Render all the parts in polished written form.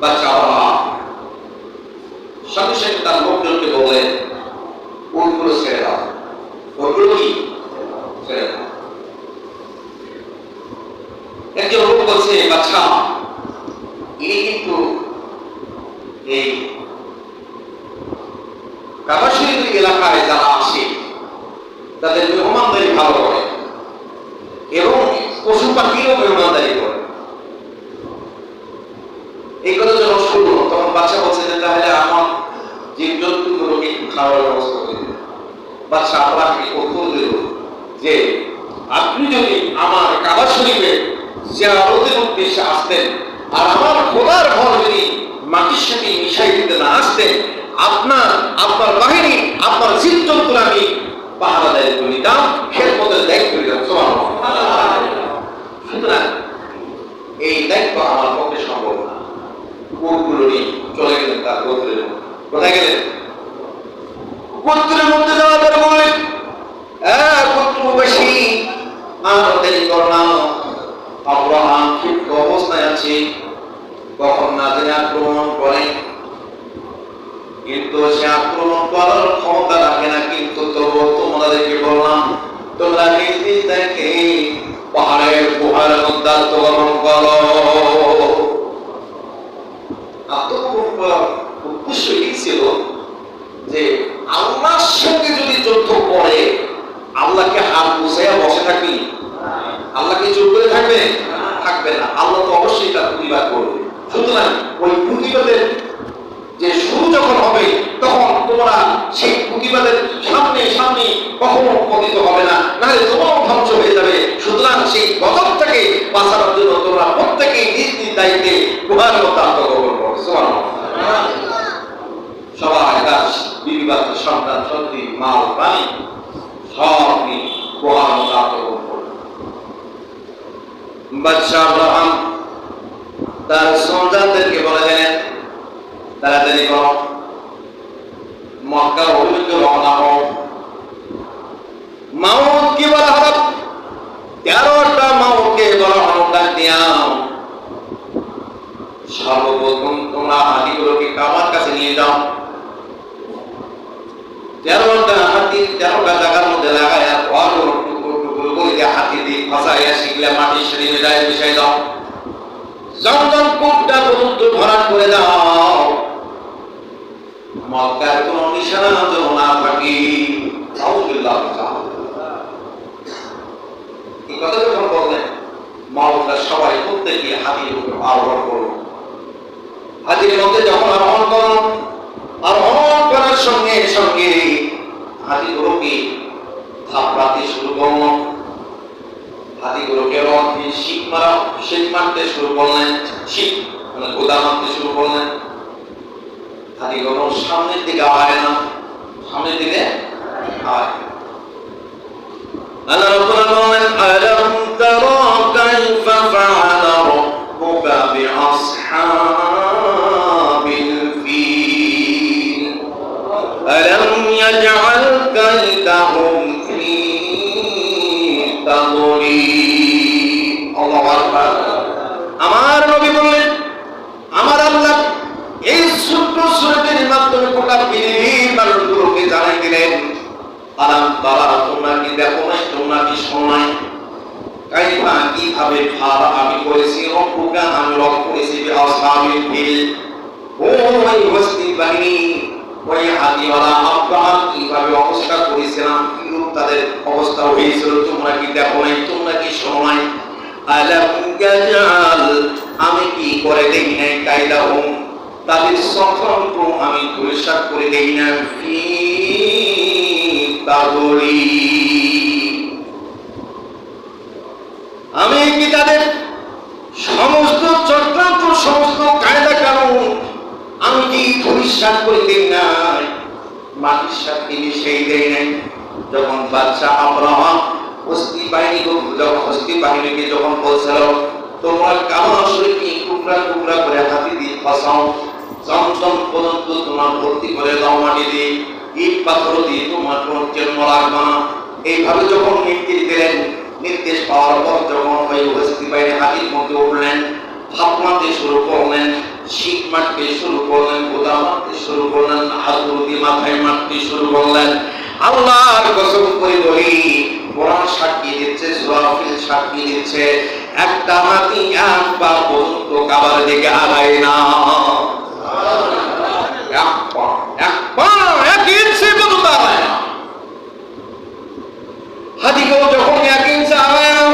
বাচ্চা সাথে সাথে তার লোকজনকে বললেন উটগুলো ছেড়ে দাও, ওগুলো কি ছেড়ে দাও। একজন লোক বলছে বাচ্চা ইনি কিন্তু এই কাবা শরীফ এলাকায় যারা আসে তাদের মেহমানদারি ভালো করে এবং পশু পাখিরও মেহমানদারি করে। এই কথা যখন শুনলো তখন বাচ্চা বলছে যে তাহলে আমার জীব জন্তুগুলোকে একটু খাওয়ার ব্যবস্থা করে দিন। বাচ্চা আপনাকে উত্তর দিল যে আপনি যদি আমার কাবা শরীফে জিয়ারতের উদ্দেশ্যে আসতেন আর আমার খোদার ঘর যদি মাটির সাথে মিশাই দিতে না আসতেন, আপনার বাহিনী আপনার জীবজন্তুর আমি পাহারা দায়িত্ব নিতাম, খেদমতের দায়িত্ব নিতাম। সুতরাং এই দায়িত্ব আমার পক্ষে সম্ভব না। কোটগুলো নিয়ে চলে গেলেন তার গোত্রের মধ্যে। কোথায় গেলেন? গোত্রের মধ্যে যাওয়ার পরে বললেন গোত্রবাসী আর দেরি করলাম, আব্রাহাম ঠিক অবস্থায় আছে, কখন না জেনে আক্রমণ করে, কিন্তু সে আক্রমণ করার ক্ষমতা রাখে না। কিন্তু তবুও তোমাদেরকে বললাম তোমরা নিজ নিজ থেকে পাহাড়ের গুহার মধ্যে আত্মগোপন করো। আত্মগোপন উদ্দেশ্য এই ছিল যে আল্লাহর সঙ্গে যদি যুদ্ধ করে আল্লাহকে হাত বুঝাইয়া বসে থাকবি, আল্লাহকে চুপ করে থাকবে থাকবে না। আল্লাহ তো অবশ্যই তার প্রতিবাদ করবে। সুতরাং ওই প্রতিবাদের যে শুরু যখন হবে তখন তোমরা সেই প্রতিবাদের সামনে সামনে কখনো পতিত হবে না, নাহলে তোমার ধ্বংস হয়ে যাবে। সুতরাং সেই গজব থেকে বাঁচানোর জন্য তোমরা প্রত্যেকেই নিজ নিজ দায়িত্বে গুহার মধ্যে আত্মগোপন করো। সবাই তার বিবিবাদ সন্তান সন্ততি মাল প্রাণী সব নিয়ে গুহার মধ্যে আত্মগোপন করো। বাদশা আব্রাহাম তার সন্তানদেরকে বলে দেন তাড়াতাড়ি করো, মক্কার অভিমুখে রওনা হও। মাউত কি বলা হলো? 13টা মাউতকে বলা হলো ডাক দিয়াও। সর্বপ্রথম তোমরা হাতিগুলোকে কাবার কাছে নিয়ে যাও। 13টা হাতি 13টা জায়গার মধ্যে লাগায় আর টুকরো টুকরো করে হাতি দিয়ে ফাঁসাইয়া শিখলে মাটির সাথে মিশাই দাও। জমজম কূপটা পর্যন্ত ভরাট করে দাও। মক্কার কোন নিশানা যেন না থাকে। এই কথা যখন বললেন মাওলা সবাই প্রত্যেকে হাতির উপর আরোহণ করো। হাতির মধ্যে যখন আরোহণ করো, আরোহণ করার সঙ্গে সঙ্গে হাতিগুলোকে থাপড়াতে শুরু করলো। হাতিগুলোকে শিখ মারতে শুরু করলেন, শিখ মানে গোদা মারতে শুরু করলেন। হাতিগুলো সামনের দিকে আয় না, সামনের দিকে আয়। আল্লাহ রাব্বুল বলেন আলাম তারা কাইফা ফাআলা রাব্বুকা বিআসহাবিল ফিল আলাম ইয়াজআল কাইদাহুম ফি তাদলিল। আল্লাহু আকবার। আমার নবী বললেন আমার আল্লাহ এই ছোট্ট সূরাটির মাধ্যমে গোটা পৃথিবীর মানুষগুলোকে জানাই দিলেন আলাম তারা তোমরা কি দেখো নাই, তোমরা কি শোনো নাই, কাইফা কিভাবে ফাআলা আমি করেছি, রব্বুকা আমি রব করেছি বিআসহাবিল ফিল ওই হস্তি বাহিনী ওই হাতিওয়ালা আব্রাহাম কিভাবে অবস্থা করেছিলাম, কিরূপ তাদের অবস্থা হয়েছিল তোমরা কি দেখো নাই, তোমরা কি শোনো নাই। আলাম ইয়াজআল আমি কি করে দেখি নাই কাইদাহুম তাদের সফলত্ব আমি পরিষ্কার করে দেই না ফি তাদলিল। আমি কি তাদের সমস্ত চক্রান্ত সমস্ত কায়দা কানুন আমি কি পরিষ্কার করে দেই না, মাটির সাথে মিশিয়ে দেই নাই। যখন বাদশা আব্রাহাম হস্তি বাহিনীকে যখন বলছিল তোমরা কাবা শরীফকে টুকরা টুকরা করে হাতি দিয়ে ফাঁসাও, জমজম পর্যন্ত তোমার ভর্তি করে দাও মাটি দিয়ে, ইট পাথর দিয়ে তোমার কোনো জন্ম রাখবা না, এইভাবে যখন নির্দেশ দিলেন, নির্দেশ পাওয়ার পর যখন ওই হস্তি বাহিনী হাতির মধ্যে উঠলেন, ফাঁপমাতে শুরু করলেন, শিখ মারতে শুরু করলেন, গোদা মারতে শুরু করলেন, হাতুড় দিয়ে মাথায় মারতে শুরু করলেন। আল্লাহর কসম করে বলি, কোরআন সাক্ষী দিচ্ছে, সূরা ফিল সাক্ষী দিচ্ছে, একটা হাতি এক পা পর্যন্ত কাবার দিকে আগায় না। এক ইঞ্চি পর্যন্ত আগায় না। হাতিকেও যখন এক ইঞ্চি আগায় না,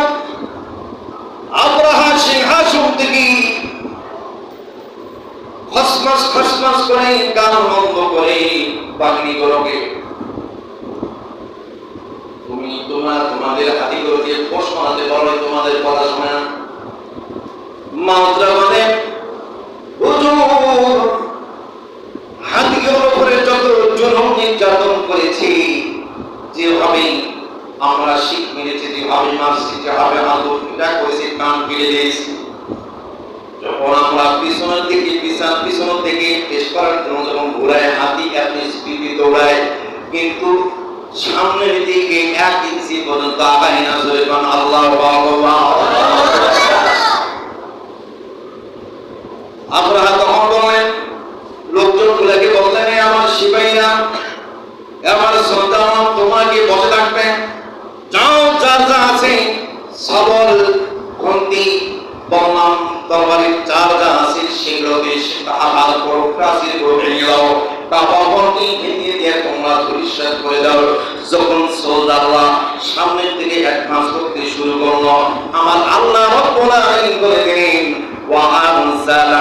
আব্রাহা সিংহাসন থেকে খসমাস খসমাস করে গান বন্ধ করে বাহিনীগুলোকে, তোমাদের হাতিগুলো দিয়ে পোষ মানাতে পারো, তোমাদের কথা শোনে না। মাত্রা মানে হাতিগুলোর উপরে যত জুলুম নির্যাতন করেছি, যেভাবে আমরা শিখ মেরেছি, যেভাবে মারছি, যেভাবে আদর পূজা করেছি, কান ফিরে দিয়েছি, যখন আমরা পিছনের দিকে পিছনের দিকে পেশ করার জন্য যখন ঘুরায়, হাতি এত স্পিডে দৌড়ায়, কিন্তু সামনের দিকে এক ইঞ্চি পর্যন্ত আগায় না। যখন আল্লাহু আকবার, আব্রাহা তখন বললেন, লোকজন গুলাকে বললেন, আমার সিপাহীরা, আমার সন্তান, তোমাকে বসে থাকবে, যাও, যার যা আছে সবল খন্তি বললাম তরবারির যার যা আছে সেগুলোকে আঘাত করো, প্রাচীর ভেঙে দাও, কাপড়টি ভেঙে দিয়ে তোমরা পরিষ্কার করে দাও। যখন সোলজাররা সামনের দিকে অ্যাডভান্স করতে শুরু করলো, আমার আল্লাহ রব্বুল আলামিন করে দিলেন, ওয়া আনজালা